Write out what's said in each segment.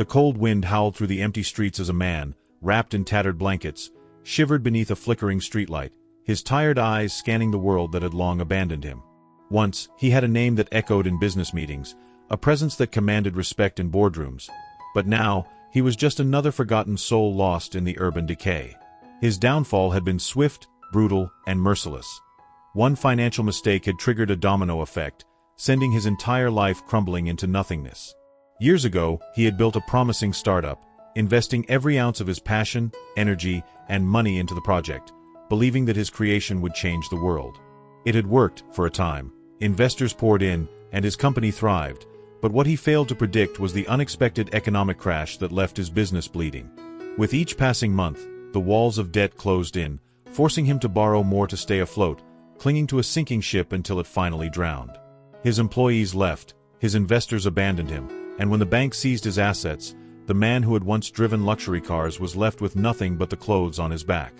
The cold wind howled through the empty streets as a man, wrapped in tattered blankets, shivered beneath a flickering streetlight, his tired eyes scanning the world that had long abandoned him. Once, he had a name that echoed in business meetings, a presence that commanded respect in boardrooms. But now, he was just another forgotten soul lost in the urban decay. His downfall had been swift, brutal, and merciless. One financial mistake had triggered a domino effect, sending his entire life crumbling into nothingness. Years ago, he had built a promising startup, investing every ounce of his passion, energy, and money into the project, believing that his creation would change the world. It had worked, for a time. Investors poured in, and his company thrived, but what he failed to predict was the unexpected economic crash that left his business bleeding. With each passing month, the walls of debt closed in, forcing him to borrow more to stay afloat, clinging to a sinking ship until it finally drowned. His employees left, his investors abandoned him, and when the bank seized his assets, the man who had once driven luxury cars was left with nothing but the clothes on his back.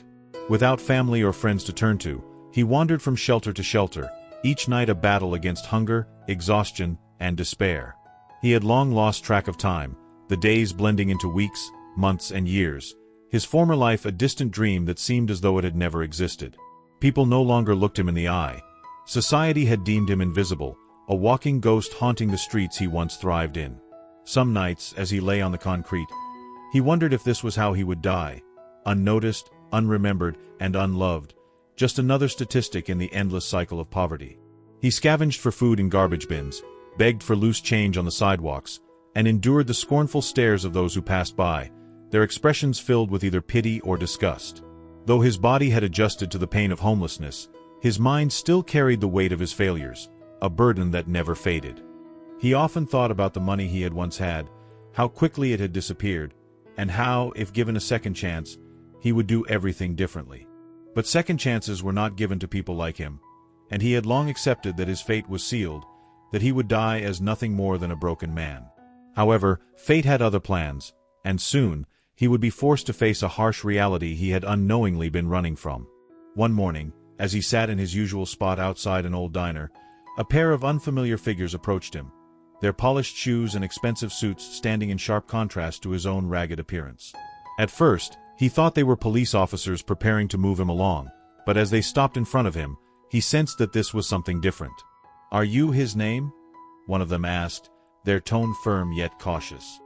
Without family or friends to turn to, he wandered from shelter to shelter, each night a battle against hunger, exhaustion, and despair. He had long lost track of time, the days blending into weeks, months, and years, his former life a distant dream that seemed as though it had never existed. People no longer looked him in the eye. Society had deemed him invisible, a walking ghost haunting the streets he once thrived in. Some nights, as he lay on the concrete, he wondered if this was how he would die, unnoticed, unremembered, and unloved, just another statistic in the endless cycle of poverty. He scavenged for food in garbage bins, begged for loose change on the sidewalks, and endured the scornful stares of those who passed by, their expressions filled with either pity or disgust. Though his body had adjusted to the pain of homelessness, his mind still carried the weight of his failures, a burden that never faded. He often thought about the money he had once had, how quickly it had disappeared, and how, if given a second chance, he would do everything differently. But second chances were not given to people like him, and he had long accepted that his fate was sealed, that he would die as nothing more than a broken man. However, fate had other plans, and soon, he would be forced to face a harsh reality he had unknowingly been running from. One morning, as he sat in his usual spot outside an old diner, a pair of unfamiliar figures approached him, their polished shoes and expensive suits standing in sharp contrast to his own ragged appearance. At first, he thought they were police officers preparing to move him along, but as they stopped in front of him, he sensed that this was something different. "Are you his name?" one of them asked, their tone firm yet cautious.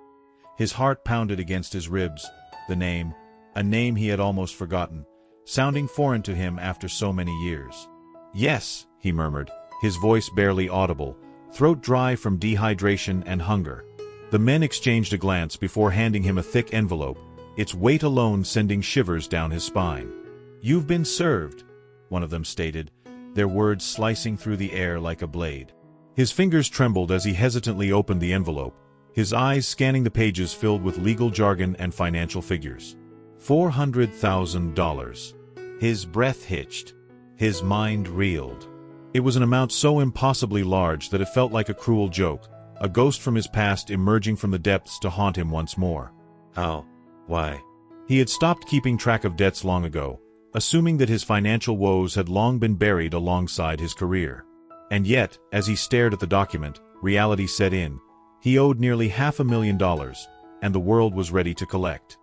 His heart pounded against his ribs, the name, a name he had almost forgotten, sounding foreign to him after so many years. "Yes," he murmured, his voice barely audible, throat dry from dehydration and hunger. The men exchanged a glance before handing him a thick envelope, its weight alone sending shivers down his spine. "You've been served," one of them stated, their words slicing through the air like a blade. His fingers trembled as he hesitantly opened the envelope, his eyes scanning the pages filled with legal jargon and financial figures. $400,000. His breath hitched. His mind reeled. It was an amount so impossibly large that it felt like a cruel joke, a ghost from his past emerging from the depths to haunt him once more. How? Why? He had stopped keeping track of debts long ago, assuming that his financial woes had long been buried alongside his career. And yet, as he stared at the document, reality set in. He owed nearly $500,000, and the world was ready to collect.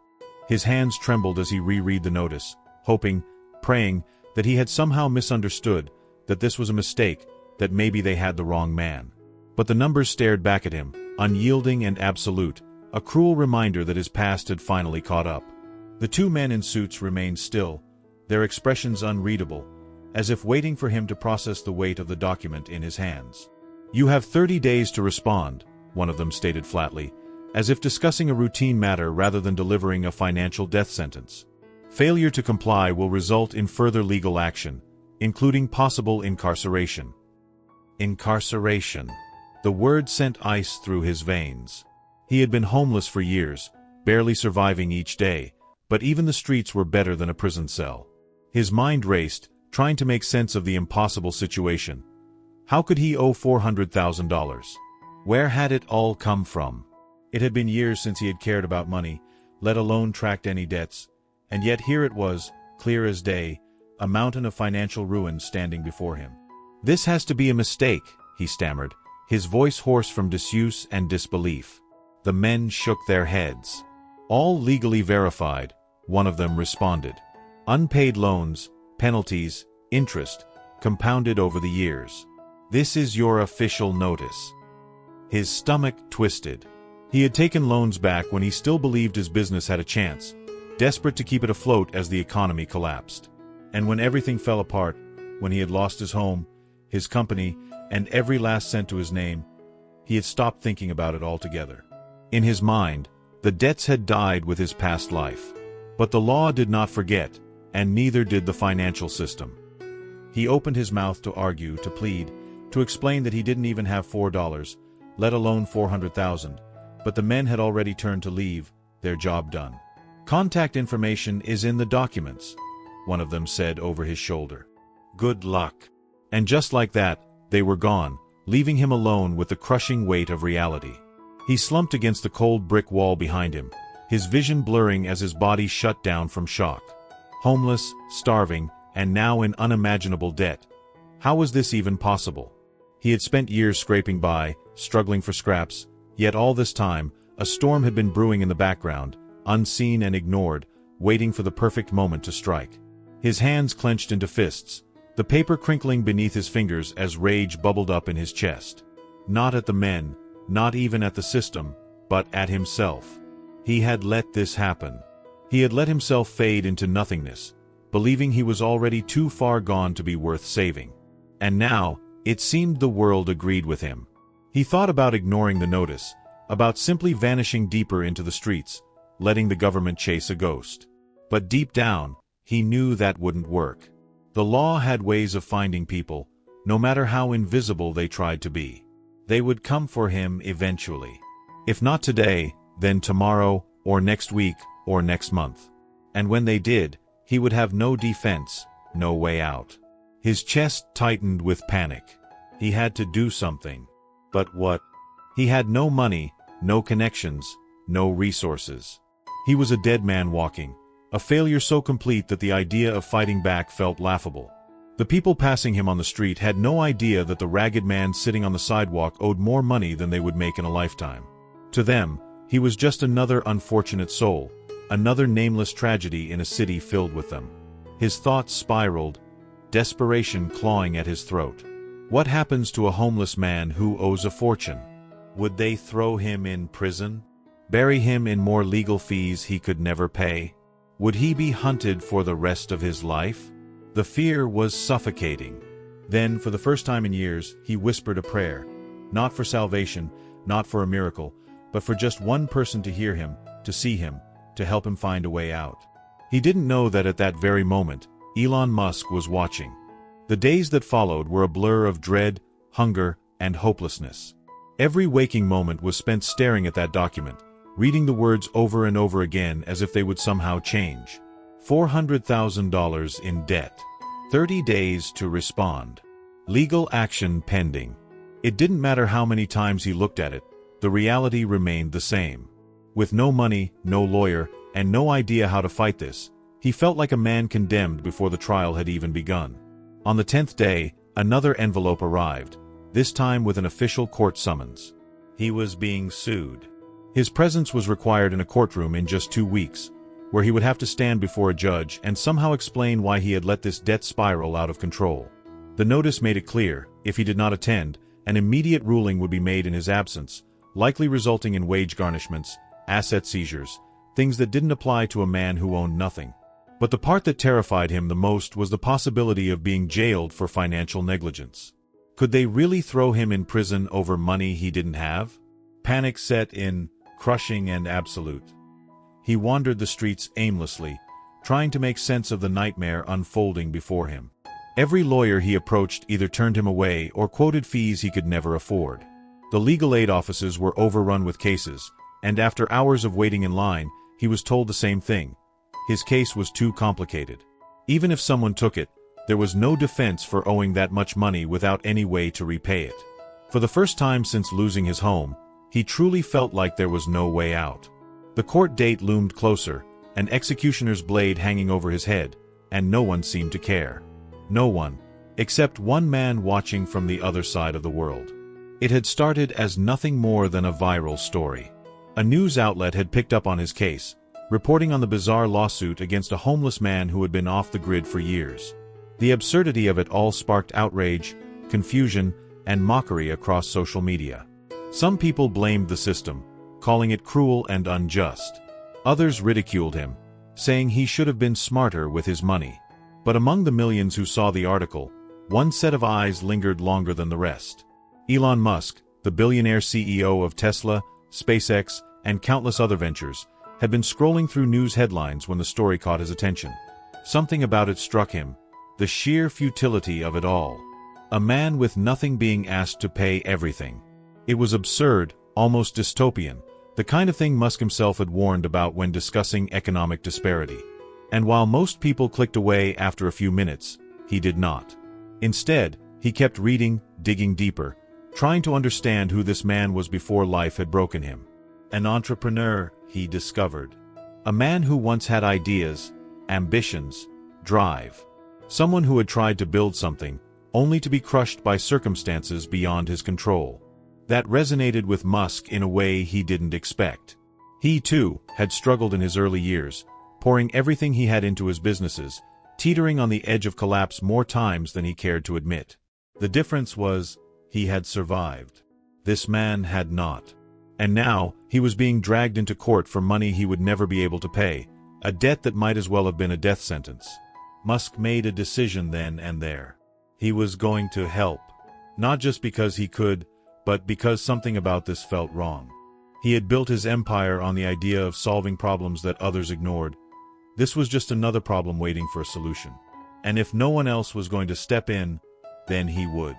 His hands trembled as he reread the notice, hoping, praying, that he had somehow misunderstood, that this was a mistake, that maybe they had the wrong man. But the numbers stared back at him, unyielding and absolute, a cruel reminder that his past had finally caught up. The two men in suits remained still, their expressions unreadable, as if waiting for him to process the weight of the document in his hands. "You have 30 days to respond," one of them stated flatly, as if discussing a routine matter rather than delivering a financial death sentence. "Failure to comply will result in further legal action, including possible incarceration." Incarceration. The word sent ice through his veins. He had been homeless for years, barely surviving each day, but even the streets were better than a prison cell. His mind raced, trying to make sense of the impossible situation. How could he owe $400,000? Where had it all come from? It had been years since he had cared about money, let alone tracked any debts, and yet here it was, clear as day, a mountain of financial ruin standing before him. "This has to be a mistake," he stammered, his voice hoarse from disuse and disbelief. The men shook their heads. All legally verified, one of them responded. Unpaid loans, penalties, interest, compounded over the years. This is your official notice. His stomach twisted. He had taken loans back when he still believed his business had a chance, desperate to keep it afloat as the economy collapsed. And when everything fell apart, when he had lost his home, his company, and every last cent to his name, he had stopped thinking about it altogether. In his mind, the debts had died with his past life. But the law did not forget, and neither did the financial system. He opened his mouth to argue, to plead, to explain that he didn't even have $4, let alone $400,000, but the men had already turned to leave, their job done. Contact information is in the documents, one of them said over his shoulder. Good luck. And just like that, they were gone, leaving him alone with the crushing weight of reality. He slumped against the cold brick wall behind him, his vision blurring as his body shut down from shock. Homeless, starving, and now in unimaginable debt. How was this even possible? He had spent years scraping by, struggling for scraps, yet all this time, a storm had been brewing in the background, unseen and ignored, waiting for the perfect moment to strike. His hands clenched into fists, the paper crinkling beneath his fingers as rage bubbled up in his chest. Not at the men, not even at the system, but at himself. He had let this happen. He had let himself fade into nothingness, believing he was already too far gone to be worth saving. And now, it seemed the world agreed with him. He thought about ignoring the notice, about simply vanishing deeper into the streets, letting the government chase a ghost. But deep down, he knew that wouldn't work. The law had ways of finding people, no matter how invisible they tried to be. They would come for him eventually. If not today, then tomorrow, or next week, or next month. And when they did, he would have no defense, no way out. His chest tightened with panic. He had to do something. But what? He had no money, no connections, no resources. He was a dead man walking, a failure so complete that the idea of fighting back felt laughable. The people passing him on the street had no idea that the ragged man sitting on the sidewalk owed more money than they would make in a lifetime. To them, he was just another unfortunate soul, another nameless tragedy in a city filled with them. His thoughts spiraled, desperation clawing at his throat. What happens to a homeless man who owes a fortune? Would they throw him in prison? Bury him in more legal fees he could never pay? Would he be hunted for the rest of his life? The fear was suffocating. Then, for the first time in years, he whispered a prayer. Not for salvation, not for a miracle, but for just one person to hear him, to see him, to help him find a way out. He didn't know that at that very moment, Elon Musk was watching. The days that followed were a blur of dread, hunger, and hopelessness. Every waking moment was spent staring at that document, reading the words over and over again as if they would somehow change. $400,000 in debt. 30 days to respond. Legal action pending. It didn't matter how many times he looked at it, the reality remained the same. With no money, no lawyer, and no idea how to fight this, he felt like a man condemned before the trial had even begun. On the 10th day, another envelope arrived, this time with an official court summons. He was being sued. His presence was required in a courtroom in just 2 weeks, where he would have to stand before a judge and somehow explain why he had let this debt spiral out of control. The notice made it clear, if he did not attend, an immediate ruling would be made in his absence, likely resulting in wage garnishments, asset seizures, things that didn't apply to a man who owned nothing. But the part that terrified him the most was the possibility of being jailed for financial negligence. Could they really throw him in prison over money he didn't have? Panic set in, crushing and absolute. He wandered the streets aimlessly, trying to make sense of the nightmare unfolding before him. Every lawyer he approached either turned him away or quoted fees he could never afford. The legal aid offices were overrun with cases, and after hours of waiting in line, he was told the same thing. His case was too complicated. Even if someone took it, there was no defense for owing that much money without any way to repay it. For the first time since losing his home, he truly felt like there was no way out. The court date loomed closer, an executioner's blade hanging over his head, and no one seemed to care. No one, except one man watching from the other side of the world. It had started as nothing more than a viral story. A news outlet had picked up on his case, reporting on the bizarre lawsuit against a homeless man who had been off the grid for years. The absurdity of it all sparked outrage, confusion, and mockery across social media. Some people blamed the system, calling it cruel and unjust. Others ridiculed him, saying he should have been smarter with his money. But among the millions who saw the article, one set of eyes lingered longer than the rest. Elon Musk, the billionaire CEO of Tesla, SpaceX, and countless other ventures, had been scrolling through news headlines when the story caught his attention. Something about it struck him, the sheer futility of it all. A man with nothing being asked to pay everything. It was absurd, almost dystopian, the kind of thing Musk himself had warned about when discussing economic disparity. And while most people clicked away after a few minutes, he did not. Instead, he kept reading, digging deeper, trying to understand who this man was before life had broken him. An entrepreneur, he discovered. A man who once had ideas, ambitions, drive. Someone who had tried to build something, only to be crushed by circumstances beyond his control. That resonated with Musk in a way he didn't expect. He, too, had struggled in his early years, pouring everything he had into his businesses, teetering on the edge of collapse more times than he cared to admit. The difference was, he had survived. This man had not. And now, he was being dragged into court for money he would never be able to pay, a debt that might as well have been a death sentence. Musk made a decision then and there. He was going to help. Not just because he could, but because something about this felt wrong. He had built his empire on the idea of solving problems that others ignored. This was just another problem waiting for a solution. And if no one else was going to step in, then he would.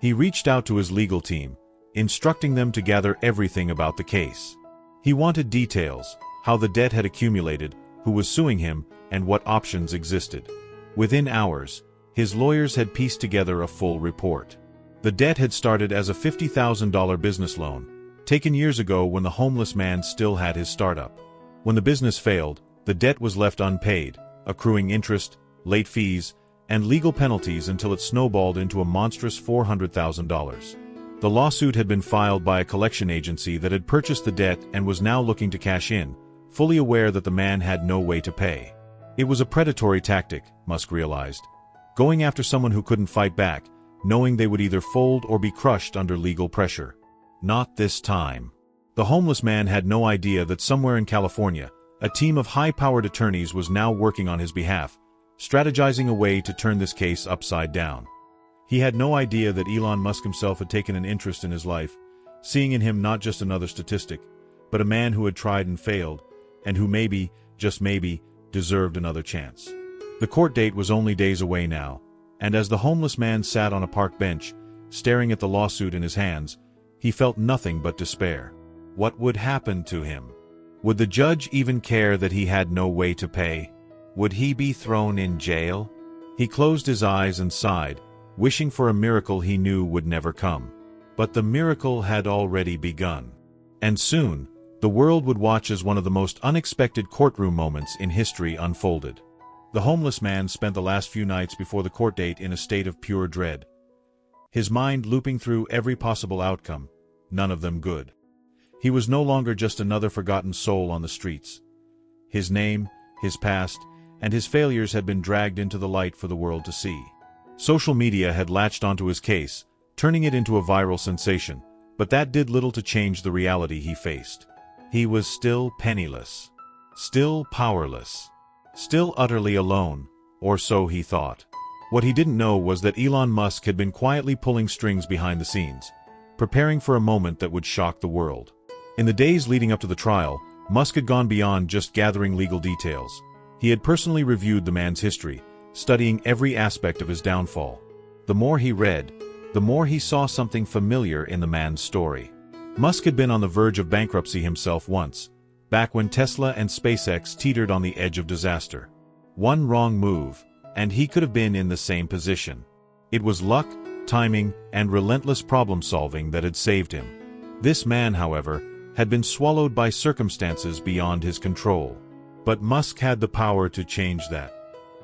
He reached out to his legal team, instructing them to gather everything about the case. He wanted details, how the debt had accumulated, who was suing him, and what options existed. Within hours, his lawyers had pieced together a full report. The debt had started as a $50,000 business loan, taken years ago when the homeless man still had his startup. When the business failed, the debt was left unpaid, accruing interest, late fees, and legal penalties until it snowballed into a monstrous $400,000. The lawsuit had been filed by a collection agency that had purchased the debt and was now looking to cash in, fully aware that the man had no way to pay. It was a predatory tactic, Musk realized, going after someone who couldn't fight back, knowing they would either fold or be crushed under legal pressure. Not this time. The homeless man had no idea that somewhere in California, a team of high-powered attorneys was now working on his behalf, strategizing a way to turn this case upside down. He had no idea that Elon Musk himself had taken an interest in his life, seeing in him not just another statistic, but a man who had tried and failed, and who maybe, just maybe, deserved another chance. The court date was only days away now, and as the homeless man sat on a park bench, staring at the lawsuit in his hands, he felt nothing but despair. What would happen to him? Would the judge even care that he had no way to pay? Would he be thrown in jail? He closed his eyes and sighed, wishing for a miracle he knew would never come. But the miracle had already begun. And soon, the world would watch as one of the most unexpected courtroom moments in history unfolded. The homeless man spent the last few nights before the court date in a state of pure dread. His mind looping through every possible outcome, none of them good. He was no longer just another forgotten soul on the streets. His name, his past, and his failures had been dragged into the light for the world to see. Social media had latched onto his case, turning it into a viral sensation, but that did little to change the reality he faced. He was still penniless, still powerless, still utterly alone, or so he thought. What he didn't know was that Elon Musk had been quietly pulling strings behind the scenes, preparing for a moment that would shock the world. In the days leading up to the trial, Musk had gone beyond just gathering legal details. He had personally reviewed the man's history, studying every aspect of his downfall. The more he read, the more he saw something familiar in the man's story. Musk had been on the verge of bankruptcy himself once, back when Tesla and SpaceX teetered on the edge of disaster. One wrong move, and he could have been in the same position. It was luck, timing, and relentless problem-solving that had saved him. This man, however, had been swallowed by circumstances beyond his control. But Musk had the power to change that.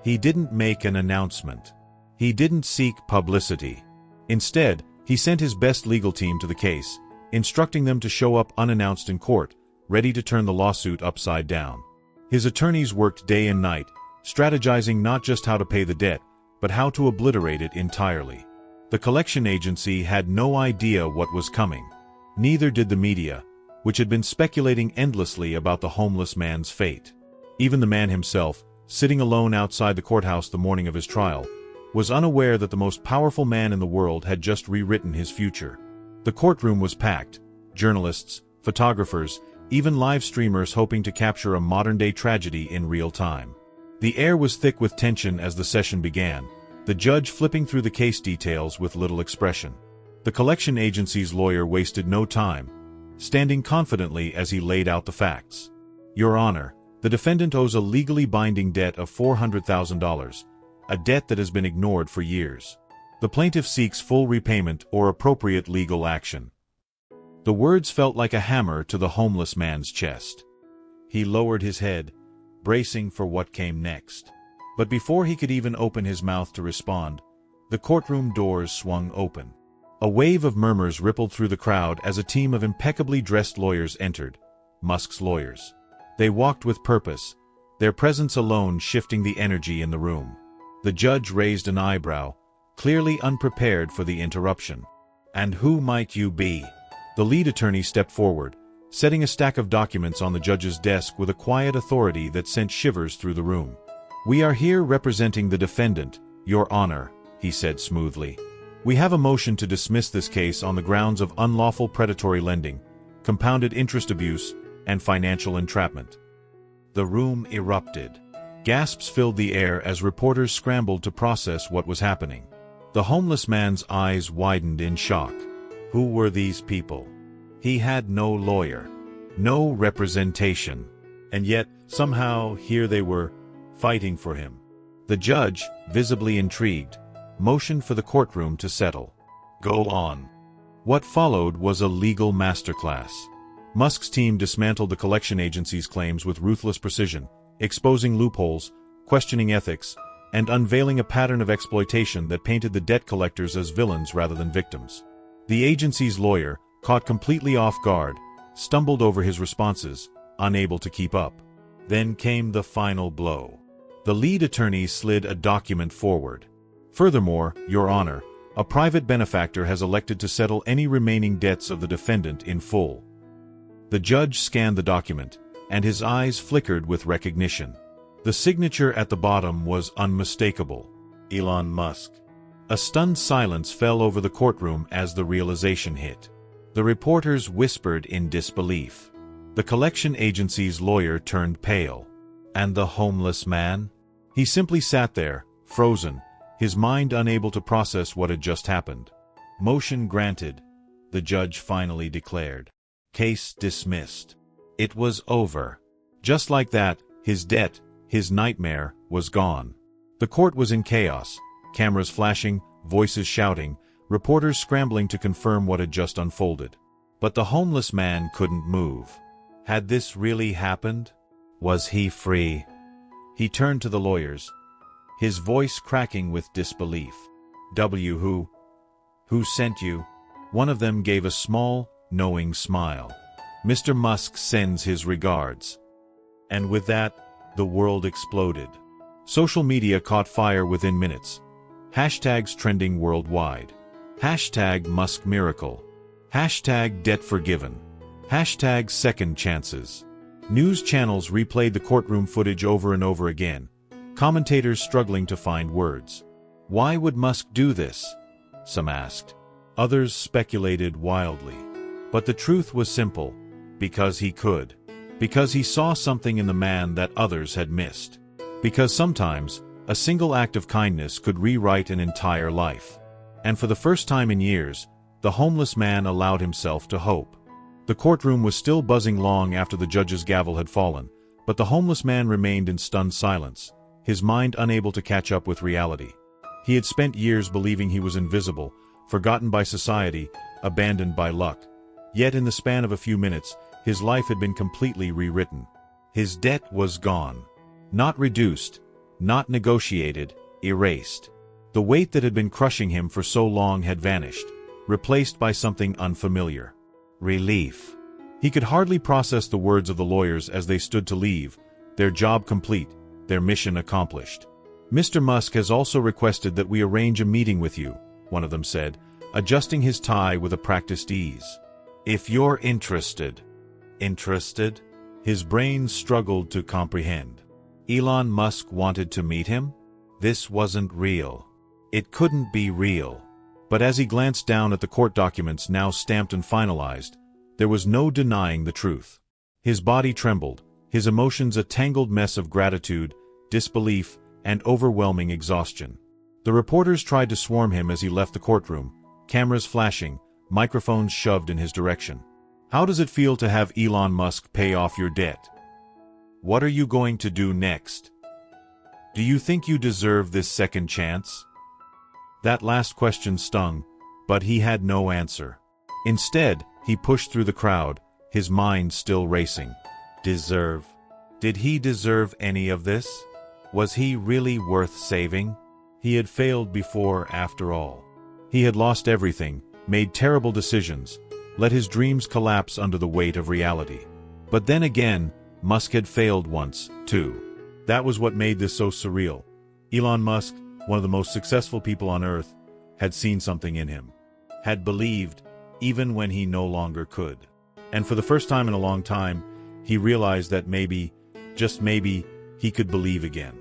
He didn't make an announcement. He didn't seek publicity. Instead, he sent his best legal team to the case, instructing them to show up unannounced in court, ready to turn the lawsuit upside down. His attorneys worked day and night, strategizing not just how to pay the debt, but how to obliterate it entirely. The collection agency had no idea what was coming. Neither did the media, which had been speculating endlessly about the homeless man's fate. Even the man himself, sitting alone outside the courthouse the morning of his trial, was unaware that the most powerful man in the world had just rewritten his future. The courtroom was packed, journalists, photographers, even live streamers hoping to capture a modern-day tragedy in real time. The air was thick with tension as the session began, the judge flipping through the case details with little expression. The collection agency's lawyer wasted no time, standing confidently as he laid out the facts. Your Honor, the defendant owes a legally binding debt of $400,000, a debt that has been ignored for years. The plaintiff seeks full repayment or appropriate legal action. The words felt like a hammer to the homeless man's chest. He lowered his head, bracing for what came next. But before he could even open his mouth to respond, the courtroom doors swung open. A wave of murmurs rippled through the crowd as a team of impeccably dressed lawyers entered, Musk's lawyers. They walked with purpose, their presence alone shifting the energy in the room. The judge raised an eyebrow, clearly unprepared for the interruption. And who might you be? The lead attorney stepped forward, setting a stack of documents on the judge's desk with a quiet authority that sent shivers through the room. We are here representing the defendant, Your Honor, he said smoothly. We have a motion to dismiss this case on the grounds of unlawful predatory lending, compounded interest abuse, and financial entrapment. The room erupted. Gasps filled the air as reporters scrambled to process what was happening. The homeless man's eyes widened in shock. Who were these people? He had no lawyer, no representation, and yet, somehow, here they were, fighting for him. The judge, visibly intrigued, motioned for the courtroom to settle. Go on. What followed was a legal masterclass. Musk's team dismantled the collection agency's claims with ruthless precision, exposing loopholes, questioning ethics, and unveiling a pattern of exploitation that painted the debt collectors as villains rather than victims. The agency's lawyer, caught completely off guard, stumbled over his responses, unable to keep up. Then came the final blow. The lead attorney slid a document forward. Furthermore, Your Honor, a private benefactor has elected to settle any remaining debts of the defendant in full. The judge scanned the document, and his eyes flickered with recognition. The signature at the bottom was unmistakable. Elon Musk. A stunned silence fell over the courtroom as the realization hit. The reporters whispered in disbelief. The collection agency's lawyer turned pale. And the homeless man? He simply sat there, frozen, his mind unable to process what had just happened. Motion granted, the judge finally declared. Case dismissed. It was over. Just like that, his debt, his nightmare, was gone. The court was in chaos, cameras flashing, voices shouting, reporters scrambling to confirm what had just unfolded. But the homeless man couldn't move. Had this really happened? Was he free? He turned to the lawyers, his voice cracking with disbelief. Who sent you? One of them gave a small, knowing smile. Mr. Musk sends his regards. And with that, the world exploded. Social media caught fire within minutes. Hashtags trending worldwide. Hashtag Musk Miracle. Hashtag Debt Forgiven. Hashtag Second Chances. News channels replayed the courtroom footage over and over again, commentators struggling to find words. Why would Musk do this? Some asked. Others speculated wildly. But the truth was simple. Because he could. Because he saw something in the man that others had missed. Because sometimes, a single act of kindness could rewrite an entire life. And for the first time in years, the homeless man allowed himself to hope. The courtroom was still buzzing long after the judge's gavel had fallen, but the homeless man remained in stunned silence, his mind unable to catch up with reality. He had spent years believing he was invisible, forgotten by society, abandoned by luck. Yet in the span of a few minutes, his life had been completely rewritten. His debt was gone. Not reduced, not negotiated, erased. The weight that had been crushing him for so long had vanished, replaced by something unfamiliar. Relief. He could hardly process the words of the lawyers as they stood to leave, their job complete, their mission accomplished. "Mr. Musk has also requested that we arrange a meeting with you," one of them said, adjusting his tie with a practiced ease. "If you're interested." Interested? His brain struggled to comprehend. Elon Musk wanted to meet him? This wasn't real. It couldn't be real. But as he glanced down at the court documents now stamped and finalized, there was no denying the truth. His body trembled, his emotions a tangled mess of gratitude, disbelief, and overwhelming exhaustion. The reporters tried to swarm him as he left the courtroom, cameras flashing, microphones shoved in his direction. "How does it feel to have Elon Musk pay off your debt? What are you going to do next? Do you think you deserve this second chance?" That last question stung, but he had no answer. Instead, he pushed through the crowd, his mind still racing. Deserve? Did he deserve any of this? Was he really worth saving? He had failed before, after all. He had lost everything, made terrible decisions, let his dreams collapse under the weight of reality. But then again, Musk had failed once, too. That was what made this so surreal. Elon Musk, one of the most successful people on Earth, had seen something in him. Had believed, even when he no longer could. And for the first time in a long time, he realized that maybe, just maybe, he could believe again.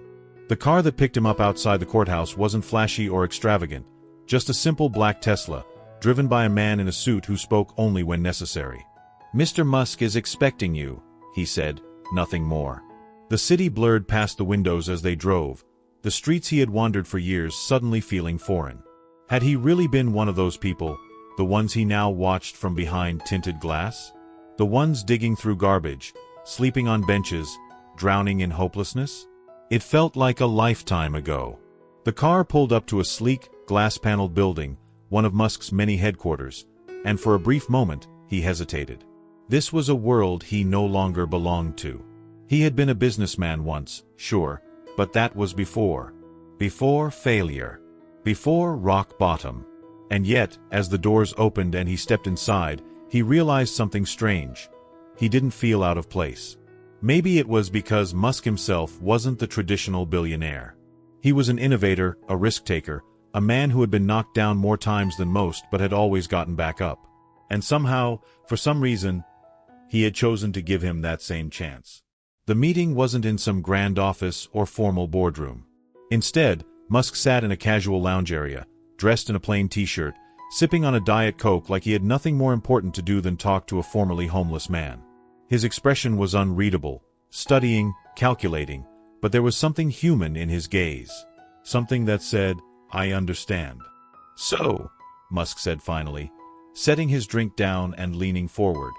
The car that picked him up outside the courthouse wasn't flashy or extravagant, just a simple black Tesla, driven by a man in a suit who spoke only when necessary. "Mr. Musk is expecting you," he said, nothing more. The city blurred past the windows as they drove, the streets he had wandered for years suddenly feeling foreign. Had he really been one of those people, the ones he now watched from behind tinted glass? The ones digging through garbage, sleeping on benches, drowning in hopelessness? It felt like a lifetime ago. The car pulled up to a sleek, glass-paneled building, one of Musk's many headquarters, and for a brief moment, he hesitated. This was a world he no longer belonged to. He had been a businessman once, sure, but that was before. Before failure. Before rock bottom. And yet, as the doors opened and he stepped inside, he realized something strange. He didn't feel out of place. Maybe it was because Musk himself wasn't the traditional billionaire. He was an innovator, a risk-taker, a man who had been knocked down more times than most but had always gotten back up. And somehow, for some reason, he had chosen to give him that same chance. The meeting wasn't in some grand office or formal boardroom. Instead, Musk sat in a casual lounge area, dressed in a plain t-shirt, sipping on a Diet Coke like he had nothing more important to do than talk to a formerly homeless man. His expression was unreadable, studying, calculating, but there was something human in his gaze. Something that said, "I understand." "So," Musk said finally, setting his drink down and leaning forward.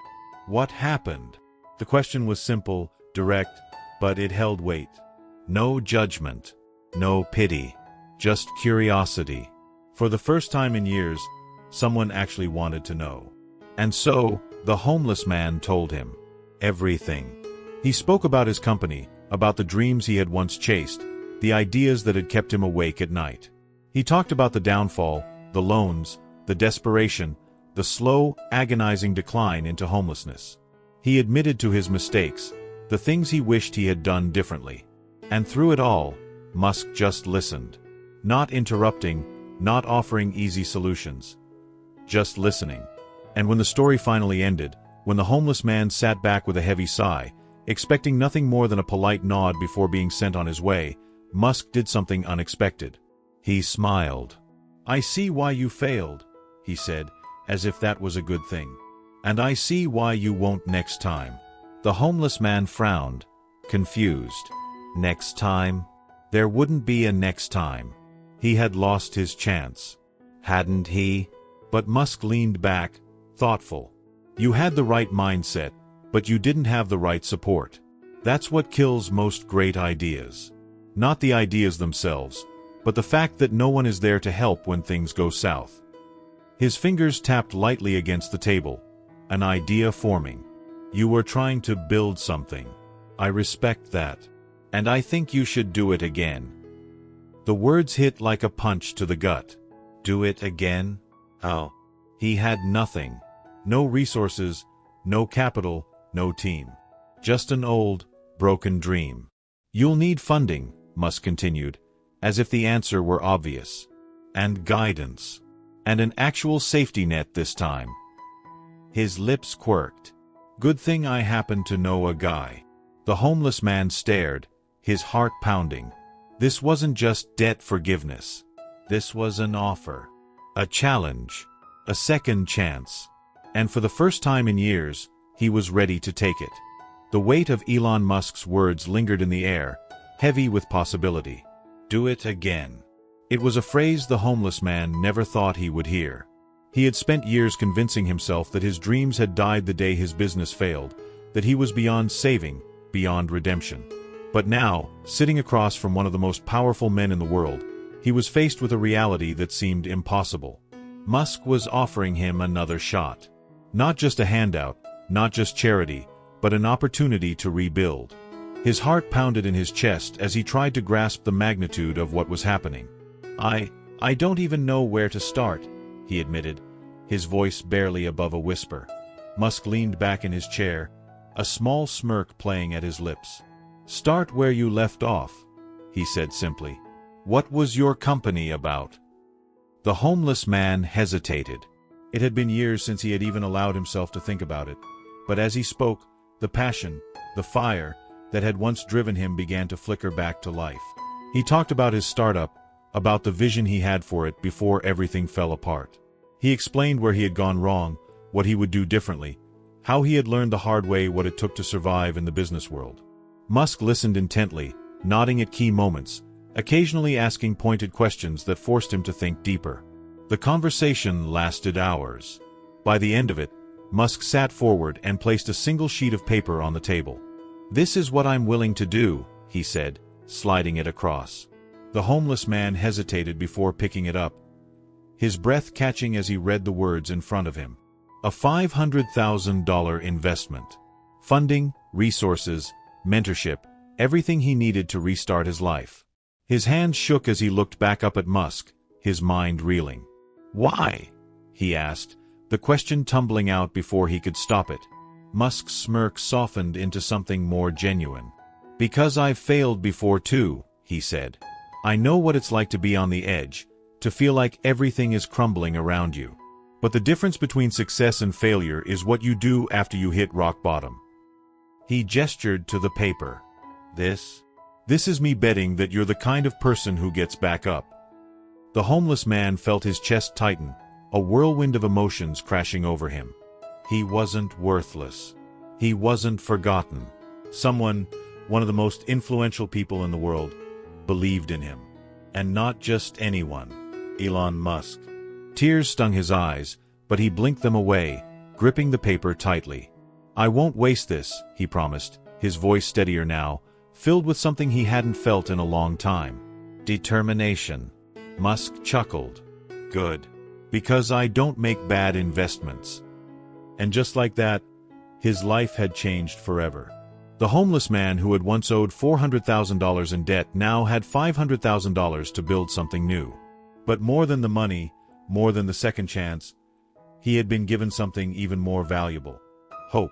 "What happened?" The question was simple, direct, but it held weight. No judgment. No pity. Just curiosity. For the first time in years, someone actually wanted to know. And so, the homeless man told him. Everything. He spoke about his company, about the dreams he had once chased, the ideas that had kept him awake at night. He talked about the downfall, the loans, the desperation, the slow, agonizing decline into homelessness. He admitted to his mistakes, the things he wished he had done differently. And through it all, Musk just listened. Not interrupting, not offering easy solutions. Just listening. And when the story finally ended, when the homeless man sat back with a heavy sigh, expecting nothing more than a polite nod before being sent on his way, Musk did something unexpected. He smiled. "I see why you failed," he said, as if that was a good thing. "And I see why you won't next time." The homeless man frowned, confused. Next time? There wouldn't be a next time. He had lost his chance. Hadn't he? But Musk leaned back, thoughtful. You had the right mindset, but you didn't have the right support. That's what kills most great ideas. Not the ideas themselves, but the fact that no one is there to help when things go south. His fingers tapped lightly against the table, an idea forming. You were trying to build something. I respect that. And I think you should do it again. The words hit like a punch to the gut. Do it again? How? He had nothing. No resources, No capital, no team. Just an old, broken dream. You'll need funding, Musk continued, as if the answer were obvious. And guidance. And an actual safety net this time. His lips quirked. Good thing I happen to know a guy. The homeless man stared, his heart pounding. This wasn't just debt forgiveness. This was an offer. A challenge. A second chance. And for the first time in years, he was ready to take it. The weight of Elon Musk's words lingered in the air, heavy with possibility. Do it again. It was a phrase the homeless man never thought he would hear. He had spent years convincing himself that his dreams had died the day his business failed, that he was beyond saving, beyond redemption. But now, sitting across from one of the most powerful men in the world, he was faced with a reality that seemed impossible. Musk was offering him another shot. Not just a handout, not just charity, but an opportunity to rebuild. His heart pounded in his chest as he tried to grasp the magnitude of what was happening. I don't even know where to start, he admitted, his voice barely above a whisper. Musk leaned back in his chair, a small smirk playing at his lips. Start where you left off, he said simply. What was your company about? The homeless man hesitated. It had been years since he had even allowed himself to think about it, but as he spoke, the passion, the fire, that had once driven him began to flicker back to life. He talked about his startup, about the vision he had for it before everything fell apart. He explained where he had gone wrong, what he would do differently, how he had learned the hard way what it took to survive in the business world. Musk listened intently, nodding at key moments, occasionally asking pointed questions that forced him to think deeper. The conversation lasted hours. By the end of it, Musk sat forward and placed a single sheet of paper on the table. This is what I'm willing to do, he said, sliding it across. The homeless man hesitated before picking it up, his breath catching as he read the words in front of him. A $500,000 investment. Funding, resources, mentorship, everything he needed to restart his life. His hands shook as he looked back up at Musk, his mind reeling. Why? He asked, the question tumbling out before he could stop it. Musk's smirk softened into something more genuine. Because I've failed before too, he said. I know what it's like to be on the edge, to feel like everything is crumbling around you. But the difference between success and failure is what you do after you hit rock bottom. He gestured to the paper. This is me betting that you're the kind of person who gets back up. The homeless man felt his chest tighten, a whirlwind of emotions crashing over him. He wasn't worthless. He wasn't forgotten. Someone, one of the most influential people in the world, believed in him. And not just anyone. Elon Musk. Tears stung his eyes, but he blinked them away, gripping the paper tightly. I won't waste this, he promised, his voice steadier now, filled with something he hadn't felt in a long time. Determination. Musk chuckled. Good. Because I don't make bad investments. And just like that, his life had changed forever. The homeless man who had once owed $400,000 in debt now had $500,000 to build something new. But more than the money, more than the second chance, he had been given something even more valuable. Hope.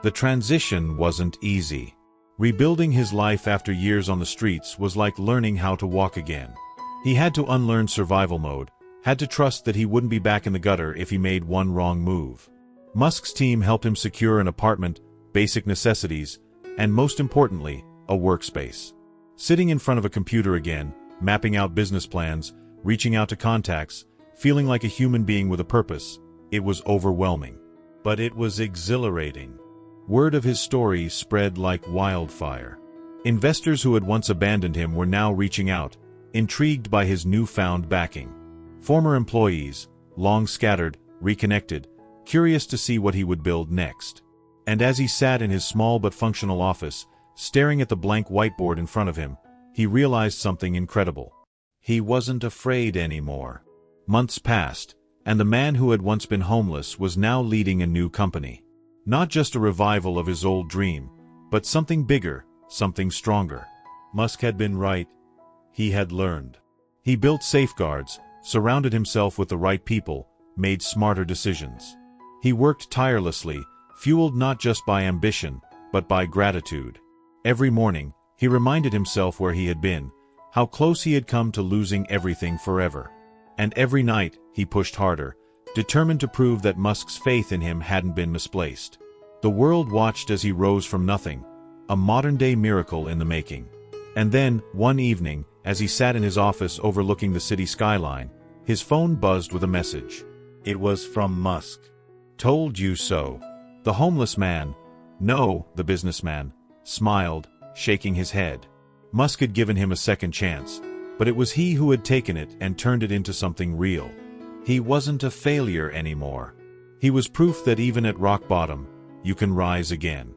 The transition wasn't easy. Rebuilding his life after years on the streets was like learning how to walk again. He had to unlearn survival mode, had to trust that he wouldn't be back in the gutter if he made one wrong move. Musk's team helped him secure an apartment, basic necessities, and most importantly, a workspace. Sitting in front of a computer again, mapping out business plans, reaching out to contacts, feeling like a human being with a purpose, it was overwhelming. But it was exhilarating. Word of his story spread like wildfire. Investors who had once abandoned him were now reaching out, intrigued by his newfound backing. Former employees, long scattered, reconnected, curious to see what he would build next. And as he sat in his small but functional office, staring at the blank whiteboard in front of him, he realized something incredible. He wasn't afraid anymore. Months passed, and the man who had once been homeless was now leading a new company. Not just a revival of his old dream, but something bigger, something stronger. Musk had been right. He had learned. He built safeguards, surrounded himself with the right people, made smarter decisions. He worked tirelessly, fueled not just by ambition, but by gratitude. Every morning, he reminded himself where he had been, how close he had come to losing everything forever. And every night, he pushed harder, determined to prove that Musk's faith in him hadn't been misplaced. The world watched as he rose from nothing, a modern-day miracle in the making. And then, one evening, as he sat in his office overlooking the city skyline, his phone buzzed with a message. It was from Musk. "Told you so." The homeless man, no, the businessman, smiled, shaking his head. Musk had given him a second chance, but it was he who had taken it and turned it into something real. He wasn't a failure anymore. He was proof that even at rock bottom, you can rise again.